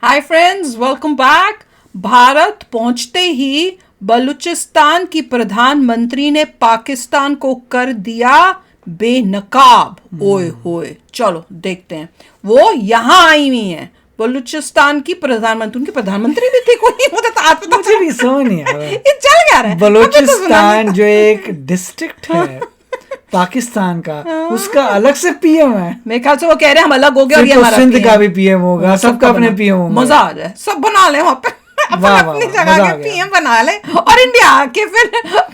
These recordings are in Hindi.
Hi friends, welcome back. Bharat पहुंचते ही बलूचिस्तान की प्रधानमंत्री ने पाकिस्तान को कर दिया बेनकाब। ओए होए, चलो देखते हैं। वो यहां आई हुई हैं बलूचिस्तान की प्रधानमंत्री। उनकी प्रधानमंत्री भी थी कोई, मुझे तो आज पता मुझे भी समझ नहीं आ रहा। ये चल क्या रहा है। बलूचिस्तान जो एक डिस्ट्रिक्ट है पाकिस्तान का, उसका अलग से पीएम है। मेरे ख्याल से वो कह रहे हैं हम अलग हो गए और ये तो हमारा सिंध का PM। भी पीएम होगा, सबका अपने पीएम होगा। मजा आ जाए, सब बना ले वहां पे अपनी जगह के पीएम बना ले, और इंडिया आके फिर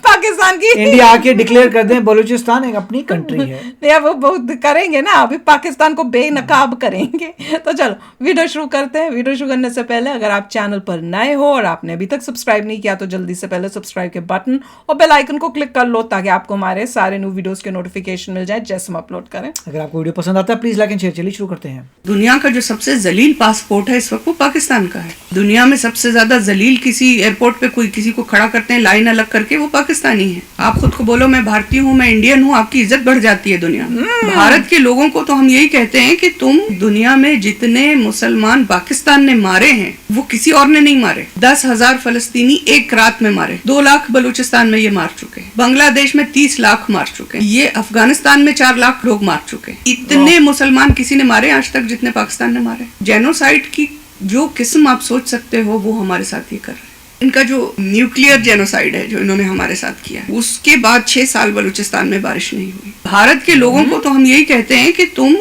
पाकिस्तान की इंडिया आके डिक्लेयर कर दें बलूचिस्तान एक अपनी कंट्री है। नहीं, वो बहुत करेंगे ना, अभी पाकिस्तान को बेनकाब करेंगे। तो चलो वीडियो शुरू करते हैं। वीडियो शुरू करने से पहले अगर आप चैनल पर नए हो और आपने अभी तक सब्सक्राइब नहीं किया तो जल्दी से पहले सब्सक्राइब के बटन और बेल आइकन को क्लिक कर लो ताकि आपको हमारे सारे न्यू वीडियोस के नोटिफिकेशन मिल जाए जैसे हम अपलोड करें। अगर आपको वीडियो पसंद आता है प्लीज लाइक एंड शेयर। चलिए शुरू करते हैं। दुनिया का जो सबसे जलील पासपोर्ट है इस वक्त वो पाकिस्तान का है। दुनिया में सबसे ज्यादा जलील किसी एयरपोर्ट पे कोई किसी को खड़ा करते हैं लाइन अलग करके, वो पाकिस्तानी है। आप खुद को बोलो मैं भारतीय हूँ, मैं इंडियन हूँ, आपकी इज्जत बढ़ जाती है दुनिया में। भारत के लोगों को तो हम यही कहते हैं कि तुम दुनिया में जितने मुसलमान पाकिस्तान ने मारे हैं वो किसी और ने नहीं मारे। 10,000 फलस्तीनी एक रात में मारे, 2 लाख बलूचिस्तान में ये मार चुके हैं, बांग्लादेश में 30 लाख मार चुके हैं, ये अफगानिस्तान में 4 लाख लोग मार चुके हैं। इतने मुसलमान किसी ने मारे आज तक जितने पाकिस्तान ने मारे। जेनोसाइड की जो किस्म आप सोच सकते हो वो हमारे साथ ये कर रहे हैं। इनका जो न्यूक्लियर जेनोसाइड है जो इन्होंने हमारे साथ किया है, उसके बाद 6 साल बलूचिस्तान में बारिश नहीं हुई। भारत के लोगों को तो हम यही कहते हैं कि तुम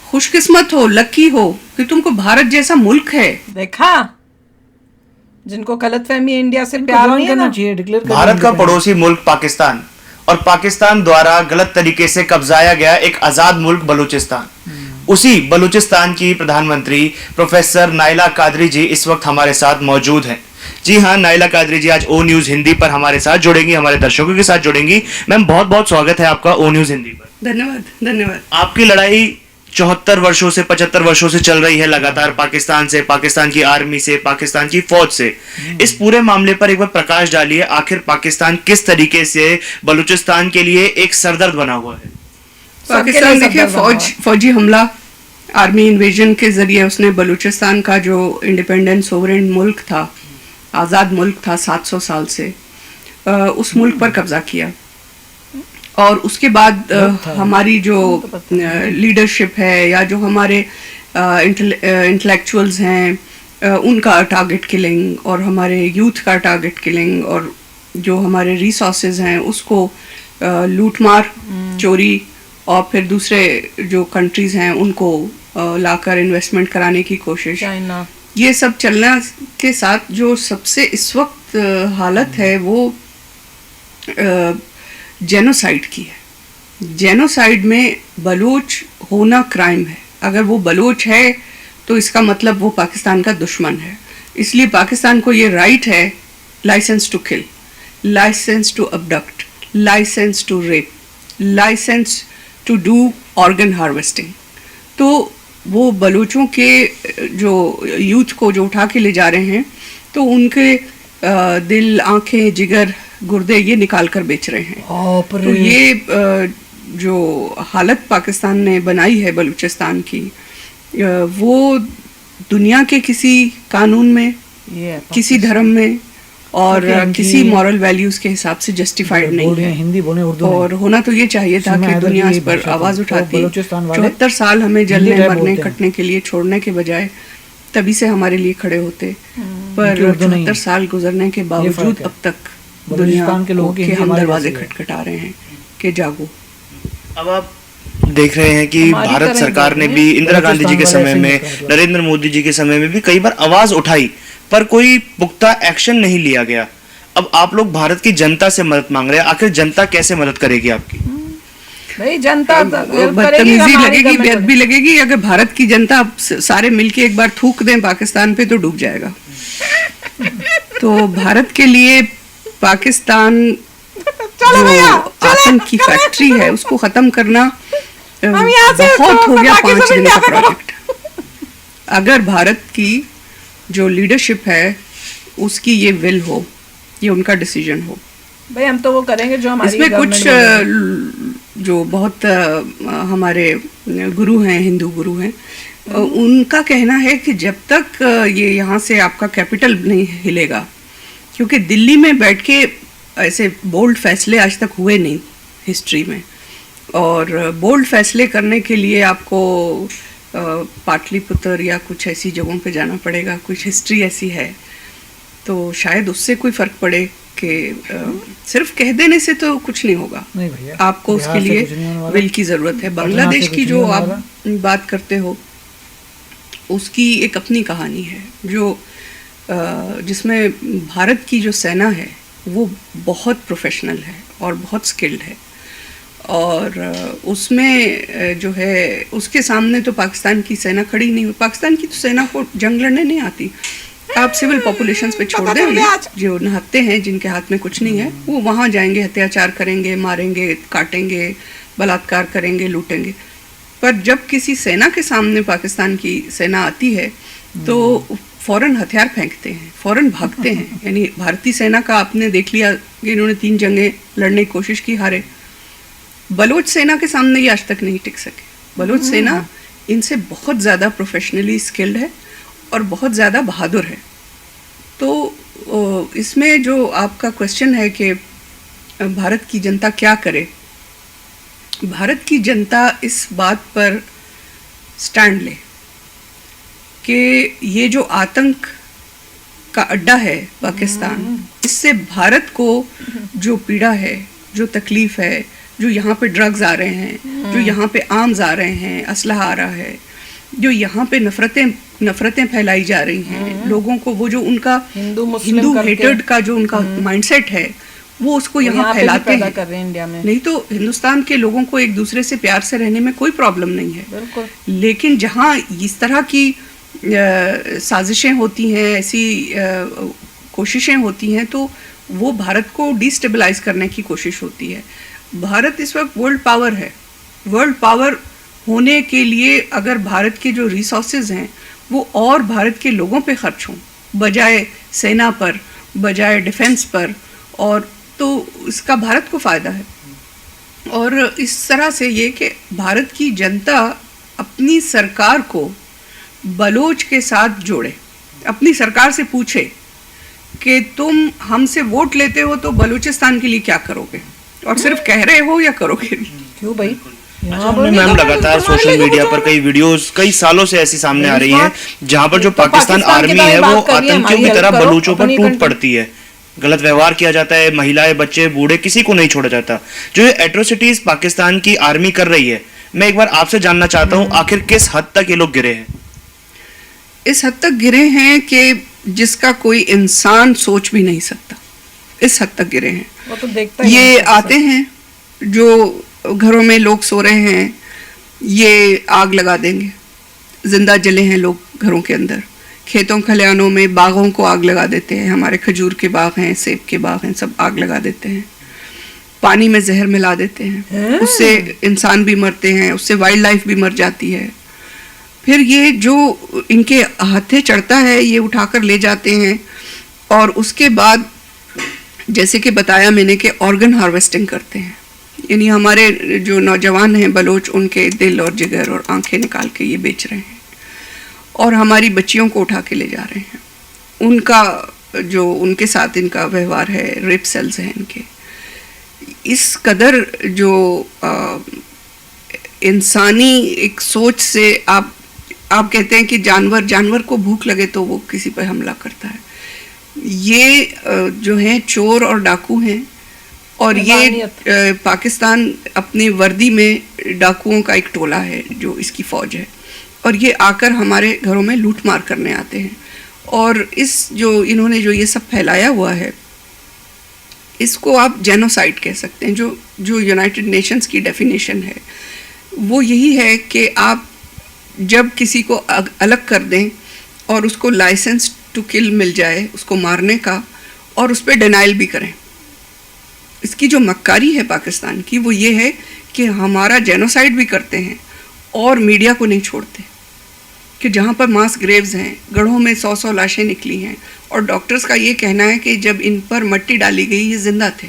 खुशकिस्मत हो, लकी हो कि तुमको भारत जैसा मुल्क है। देखा, जिनको गलतफहमी इंडिया से प्यार नहीं है ना, डिक्लेयर भारत का पड़ोसी मुल्क पाकिस्तान और पाकिस्तान द्वारा गलत तरीके से कब्जाया गया एक आजाद मुल्क बलूचिस्तान, उसी बलूचिस्तान की प्रधानमंत्री प्रोफेसर नाइला कादरी जी इस वक्त हमारे साथ मौजूद हैं। जी हाँ, नाइला कादरी जी आज ओ न्यूज हिंदी पर हमारे साथ जुड़ेंगी, हमारे दर्शकों के साथ जुड़ेंगी। मैम बहुत बहुत स्वागत है आपका ओ न्यूज हिंदी पर। धन्यवाद धन्यवाद। आपकी लड़ाई 74 वर्षों से 75 वर्षों से चल रही है लगातार, पाकिस्तान से, पाकिस्तान की आर्मी से, पाकिस्तान की फौज से। इस पूरे मामले पर एक बार प्रकाश डालिए, आखिर पाकिस्तान किस तरीके से बलूचिस्तान के लिए एक सरदर्द बना हुआ है। पाकिस्तान देखिए, फौजी हमला, आर्मी इन्वेजन के जरिए उसने बलूचिस्तान का जो इंडिपेंडेंट सोवरेन मुल्क था, आज़ाद मुल्क था 700 साल से, उस मुल्क पर कब्जा किया। और उसके बाद हमारी जो लीडरशिप है या जो हमारे इंटेलेक्चुअल्स हैं उनका टारगेट किलिंग, और हमारे यूथ का टारगेट किलिंग, और जो हमारे रिसोर्सेज हैं उसको लूटमार, चोरी, और फिर दूसरे जो कंट्रीज हैं उनको लाकर इन्वेस्टमेंट कराने की कोशिश, चाइना, ये सब चलने के साथ जो सबसे इस वक्त हालत है वो जेनोसाइड की है। जेनोसाइड में बलूच होना क्राइम है। अगर वो बलूच है तो इसका मतलब वो पाकिस्तान का दुश्मन है। इसलिए पाकिस्तान को ये राइट है licence to kill, licence to abduct, licence to rape, licence to do organ harvesting. तो वो बलूचों के जो यूथ को जो उठा के ले जा रहे हैं तो उनके दिल, आंखें, जिगर, गुर्दे ये निकाल कर बेच रहे हैं। तो ये जो हालत पाकिस्तान ने बनाई है बलूचिस्तान की, वो दुनिया के किसी कानून में, किसी धर्म में और किसी मॉरल वैल्यूज के हिसाब से जस्टिफाइड नहीं है। हिंदी बोले, उर्दू और होना तो ये चाहिए था कि दुनिया इस पर आवाज उठाती। 74 साल हमें जलने, मरने, कटने के लिए छोड़ने के बजाय तभी से हमारे लिए खड़े होते, पर 74 साल गुजरने के बावजूद अब तक दुनिया के लोगों के हम दरवाजे खटखटा रहे हैं कि जागो। अब आप देख रहे हैं कि भारत सरकार ने भी इंदिरा गांधी जी के समय में, नरेंद्र मोदी जी के समय में भी कई बार आवाज उठाई पर कोई पुख्ता एक्शन नहीं लिया गया। अब आप लोग भारत की जनता से मदद मांग रहे हैं, आखिर जनता कैसे मदद करेगी आपकी? भाई जनता बदतमीजी लगेगी, बेद भी लगेगी। अगर भारत की जनता सारे मिलके एक बार थूक दें पाकिस्तान पे तो डूब जाएगा। तो भारत के लिए पाकिस्तान जो आतंक की फैक्ट्री है उसको खत्म करना बहुत हो गया 5 दिन का प्रोजेक्ट। अगर भारत की जो लीडरशिप है उसकी ये विल हो, ये उनका डिसीजन हो, भाई हम तो वो करेंगे जो हमारी इसमें कुछ जो बहुत हमारे गुरु हैं, हिंदू गुरु हैं, उनका कहना है कि जब तक ये यहाँ से आपका कैपिटल नहीं हिलेगा, क्योंकि दिल्ली में बैठ के ऐसे बोल्ड फैसले आज तक हुए नहीं हिस्ट्री में, और बोल्ड फैसले करने के लिए आपको पाटलिपुत्र या कुछ ऐसी जगहों पे जाना पड़ेगा, कुछ हिस्ट्री ऐसी है, तो शायद उससे कोई फ़र्क पड़े कि सिर्फ कह देने से तो कुछ नहीं होगा। नहीं भैया, आपको उसके लिए विल की ज़रूरत है। बांग्लादेश की जो आप बात करते हो, उसकी एक अपनी कहानी है जो जिसमें भारत की जो सेना है वो बहुत प्रोफेशनल है और बहुत स्किल्ड है, और उसमें जो है उसके सामने तो पाकिस्तान की सेना खड़ी नहीं हुई। पाकिस्तान की तो सेना को जंग लड़ने नहीं आती। आप सिविल पॉपुलेशंस पे छोड़ दें उन्हें, जो नहाते हैं, जिनके हाथ में कुछ नहीं है, वो वहाँ जाएंगे, अत्याचार करेंगे, मारेंगे, काटेंगे, बलात्कार करेंगे, लूटेंगे। पर जब किसी सेना के सामने पाकिस्तान की सेना आती है तो फ़ौरन हथियार फेंकते हैं, फ़ौरन भागते हैं। यानी भारतीय सेना का आपने देख लिया कि इन्होंने 3 जंगें लड़ने की कोशिश की, हारे। बलोच सेना के सामने ये आज तक नहीं टिक सके। बलोच सेना इनसे बहुत ज़्यादा प्रोफेशनली स्किल्ड है और बहुत ज़्यादा बहादुर है। तो इसमें जो आपका क्वेश्चन है कि भारत की जनता क्या करे, भारत की जनता इस बात पर स्टैंड ले कि ये जो आतंक का अड्डा है पाकिस्तान, इससे भारत को जो पीड़ा है, जो तकलीफ है, जो यहाँ पे ड्रग्स आ रहे हैं, जो यहाँ पे आर्म्स आ रहे हैं, असलहा आ रहा है, जो यहाँ पे नफरतें फैलाई जा रही हैं लोगों को, वो जो उनका हिंदू हेटेड का जो उनका माइंडसेट है, वो उसको यहाँ फैलाते हैं। कर रहे हैं इंडिया में। नहीं तो हिंदुस्तान के लोगों को एक दूसरे से प्यार से रहने में कोई प्रॉब्लम नहीं है, लेकिन जहाँ इस तरह की साजिशें होती हैं, ऐसी कोशिशें होती हैं, तो वो भारत को डिस्टेबलाइज करने की कोशिश होती है। भारत इस वक्त वर्ल्ड पावर है। वर्ल्ड पावर होने के लिए अगर भारत के जो रिसोर्सेज हैं वो और भारत के लोगों पे खर्च हों बजाय सेना पर, बजाय डिफेंस पर, और तो इसका भारत को फ़ायदा है। और इस तरह से ये कि भारत की जनता अपनी सरकार को बलोच के साथ जोड़े, अपनी सरकार से पूछे कि तुम हमसे वोट लेते हो तो बलूचिस्तान के लिए क्या करोगे, और सिर्फ कह रहे हो या करोगे भी। क्यों भाई? मैम लगातार सोशल मीडिया पर कई वीडियोस कई सालों से ऐसी सामने आ रही हैं जहां पर जो पाकिस्तान आर्मी है वो आतंकियों की तरह बलूचों पर टूट पड़ती है, गलत व्यवहार किया जाता है, महिलाएं, बच्चे, बूढ़े, किसी को नहीं छोड़ा जाता। जो ये एट्रोसिटीज पाकिस्तान की आर्मी कर रही है, मैं एक बार आपसे जानना चाहता हूँ, आखिर किस हद तक ये लोग गिरे हैं? इस हद तक गिरे हैं कि जिसका कोई इंसान सोच भी नहीं सकता, इस हद तक गिरे हैं। वो तो देखता ही ये नहीं आते हैं, जो घरों में लोग सो रहे हैं, ये आग लगा देंगे, जिंदा जले हैं लोग घरों के अंदर, खेतों खलिहानों में, बागों को आग लगा देते हैं। हमारे खजूर के बाग हैं, सेब के बाग हैं, सब आग लगा देते हैं। पानी में जहर मिला देते हैं, उससे इंसान भी मरते हैं, उससे वाइल्ड लाइफ भी मर जाती है। फिर ये जो इनके हाथे चढ़ता है ये उठाकर ले जाते हैं, और उसके बाद जैसे कि बताया मैंने कि ऑर्गन हार्वेस्टिंग करते हैं। यानी हमारे जो नौजवान हैं बलोच, उनके दिल और जिगर और आंखें निकाल के ये बेच रहे हैं, और हमारी बच्चियों को उठा के ले जा रहे हैं। उनका जो उनके साथ इनका व्यवहार है, रेप सेल्स हैं इनके। इस कदर जो इंसानी एक सोच से आप कहते हैं कि जानवर को भूख लगे तो वो किसी पर हमला करता है। ये जो हैं चोर और डाकू हैं, और ये पाकिस्तान अपनी वर्दी में डाकुओं का एक टोला है जो इसकी फ़ौज है, और ये आकर हमारे घरों में लूट मार करने आते हैं। और इस जो इन्होंने जो ये सब फैलाया हुआ है, इसको आप जेनोसाइड कह सकते हैं। जो यूनाइटेड नेशंस की डेफिनेशन है वो यही है कि आप जब किसी को अलग कर दें और उसको लाइसेंस टू किल मिल जाए, उसको मारने का, और उस पर डिनाइल भी करें। इसकी जो मक्कारी है पाकिस्तान की वो ये है कि हमारा जेनोसाइड भी करते हैं और मीडिया को नहीं छोड़ते, कि जहाँ पर मास ग्रेव्स हैं, गढ़ों में 100 लाशें निकली हैं, और डॉक्टर्स का ये कहना है कि जब इन पर मट्टी डाली गई ये जिंदा थे,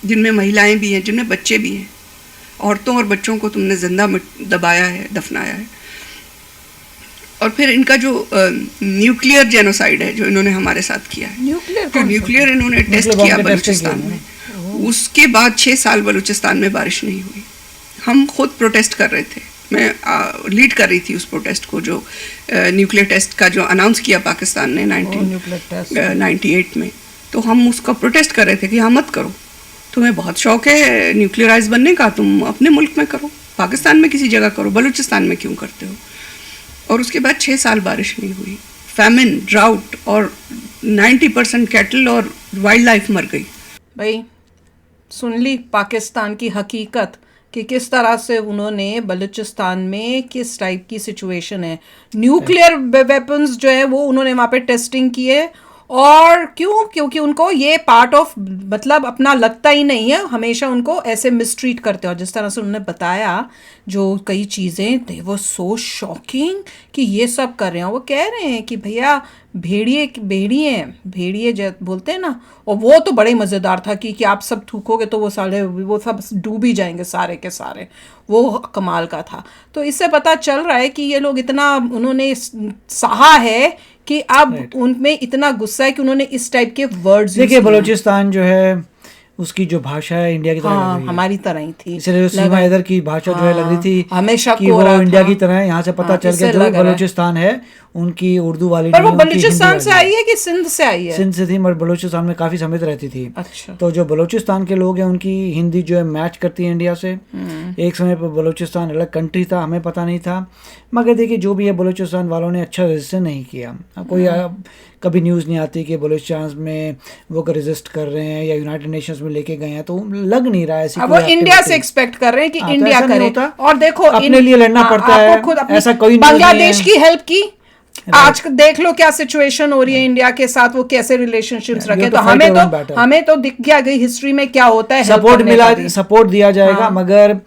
जिनमें महिलाएं भी हैं, जिनमें बच्चे भी हैं। औरतों और बच्चों को तुमने जिंदा दबाया है, दफनाया है। और फिर इनका जो न्यूक्लियर जेनोसाइड है जो इन्होंने हमारे साथ किया है, न्यूक्लियर इन्होंने टेस्ट किया बलूचिस्तान में, उसके बाद 6 साल बलूचिस्तान में बारिश नहीं हुई। हम खुद प्रोटेस्ट कर रहे थे, मैं लीड कर रही थी उस प्रोटेस्ट को, जो न्यूक्लियर टेस्ट का जो अनाउंस किया पाकिस्तान ने 1998 में। तो हम उसका प्रोटेस्ट कर रहे थे कि हाँ मत करो, तुम्हें बहुत शौक है न्यूक्लियराइज बनने का, तुम अपने मुल्क में करो, पाकिस्तान में किसी जगह करो, बलूचिस्तान में क्यों करते हो। और उसके बाद 6 साल बारिश नहीं हुई, फैमिन, ड्राउट, और 90% कैटल और वाइल्ड लाइफ मर गई। भाई सुन ली पाकिस्तान की हकीकत कि किस तरह से उन्होंने बलूचिस्तान में किस टाइप की सिचुएशन है, न्यूक्लियर वेपन्स जो है वो उन्होंने वहाँ पे टेस्टिंग किए। और क्यों? क्योंकि उनको ये पार्ट ऑफ मतलब अपना लगता ही नहीं है, हमेशा उनको ऐसे मिसट्रीट करते हो। जिस तरह से उन्होंने बताया जो कई चीज़ें, दे वो सो शॉकिंग कि ये सब कर रहे हैं। वो कह रहे हैं कि भैया भेड़िए बोलते हैं ना, और वो तो बड़े मज़ेदार था कि आप सब थूकोगे तो वो सब डूब ही जाएंगे सारे के सारे, वो कमाल का था। तो इससे पता चल रहा है कि ये लोग इतना उन्होंने सहा है कि अब उनमें इतना गुस्सा है कि उन्होंने इस टाइप के वर्ड्स। देखिए बलूचिस्तान जो है उसकी जो भाषा है इंडिया की तरह लग रही है, हमारी तरह ही थी, इसलिए सीमा हैदर की भाषा जो है लग रही थी हमेशा कि वो इंडिया की तरह है। यहाँ से पता चल गया जो बलूचिस्तान है उनकी उर्दू वाली, पर वो बलूचिस्तान से आई है कि सिंध से आई है? सिंध से थी, मगर बलूचिस्तान में काफी समय रहती थी। अच्छा। तो जो बलूचिस्तान के लोग हैं उनकी हिंदी जो है मैच करती है इंडिया से। एक समय पर बलूचिस्तान अलग कंट्री था, हमें पता नहीं था, मगर देखिए जो भी है बलूचिस्तान वालों ने अच्छा रेजिस्टेंस नहीं किया। कोई कभी न्यूज़ नहीं आती कि बलूचिस्तान में वो रेजिस्ट कर रहे हैं या यूनाइटेड नेशंस में लेके गए हैं, तो लग नहीं रहा है ऐसी। वो इंडिया से एक्सपेक्ट कर रहे हैं कि इंडिया करे, और देखो अपने लिए लड़ना पड़ता है, ऐसा कोई बांग्लादेश की हेल्प की। आज देख लो क्या सिचुएशन हो रही है इंडिया के साथ, वो कैसे रिलेशनशिप्स रखे। तो हमें तो दिख गया गई हिस्ट्री में क्या होता है, सपोर्ट मिला, सपोर्ट दिया जाएगा। मगर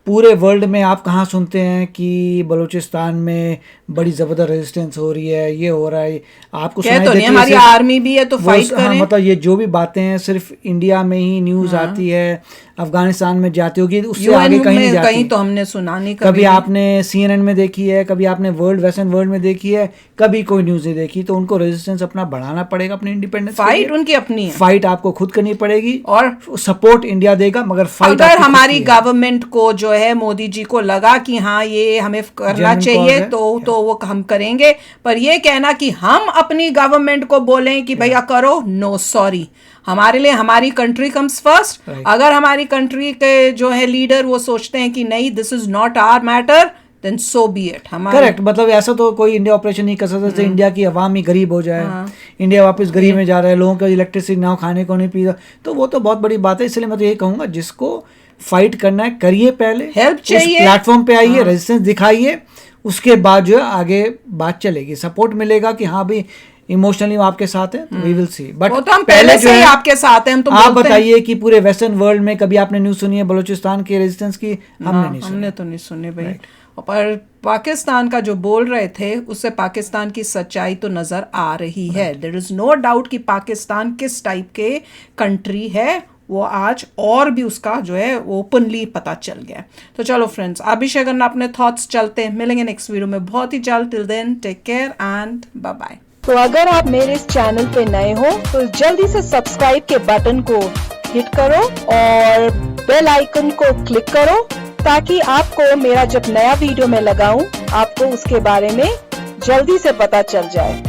पूरे वर्ल्ड में आप कहाँ सुनते हैं कि बलूचिस्तान में बड़ी जबरदस्त रेजिस्टेंस हो रही है, ये हो रहा है? आपको क्या तो नहीं, हमारी आर्मी भी है तो फाइट करें। हाँ, मतलब ये जो भी बातें हैं सिर्फ इंडिया में ही न्यूज़ आती है, अफगानिस्तान में जाती होगी, उससे आगे कहीं नहीं जाती। कहीं तो हमने सुना नहीं, कभी आपने CNN में देखी है, कभी आपने वेस्टर्न वर्ल्ड में देखी है, कभी कोई न्यूज़ नहीं देखी। तो उनको रेजिस्टेंस अपना बढ़ाना पड़ेगा, अपनी इंडिपेंडेंस फाइट उनकी अपनी है, फाइट आपको खुद करनी पड़ेगी। और सपोर्ट इंडिया देगा, मगर फाइट अगर हमारी गवर्नमेंट को जो है मोदी जी को लगा कि हाँ ये हमें करना चाहिए तो वो हम करेंगे। पर ये कहना कि हम अपनी गवर्नमेंट को बोलें कि भैया करो, नो सॉरी। हमारे लिए हमारी कंट्री कम्स फर्स्ट। अगर हमारी कंट्री के जो है लीडर वो सोचते हैं कि नहीं this is not our matter, then so be it. Correct, मतलब ऐसा तो कोई इंडिया ऑपरेशन नहीं कर सकता जैसे इंडिया की आवाम ही गरीब हो जाए। इंडिया वापस गरीब में जा रहा है, लोगों को इलेक्ट्रिसिटी ना खाने को नहीं पी, तो वो तो बहुत बड़ी बात है। इसलिए मैं तो ये कहूँगा जिसको फाइट करना है करिए, पहले हेल्प चाहिए, प्लेटफॉर्म पे आइए, रेजिस्टेंस दिखाइए, उसके बाद जो है आगे बात चलेगी, सपोर्ट मिलेगा कि हाँ भाई इमोशनली आपके साथ है, तो वी विल सी। बट तो हम पहले से ही आपके साथ हैं, हम तो आप बताइए कि पूरे वेस्टर्न वर्ल्ड में कभी आपने न्यूज़ सुनी है बलूचिस्तान के रेजिस्टेंस की? हमने तो नहीं सुनी भाई। पर पाकिस्तान का जो बोल रहे थे उससे पाकिस्तान की सच्चाई तो नजर आ रही है। देयर इज नो डाउट कि पाकिस्तान किस टाइप के कंट्री है, वो आज और भी उसका जो है ओपनली पता चल गया। तो चलो फ्रेंड्स, अभिषेक करना अपने थॉट्स चलते हैं, मिलेंगे नेक्स्ट वीडियो में बहुत ही जल्द। Till then take care and bye bye. तो अगर आप मेरे इस चैनल पे नए हो तो जल्दी से सब्सक्राइब के बटन को हिट करो और बेल आइकन को क्लिक करो, ताकि आपको मेरा जब नया वीडियो मैं लगाऊं आपको उसके बारे में जल्दी से पता चल जाए।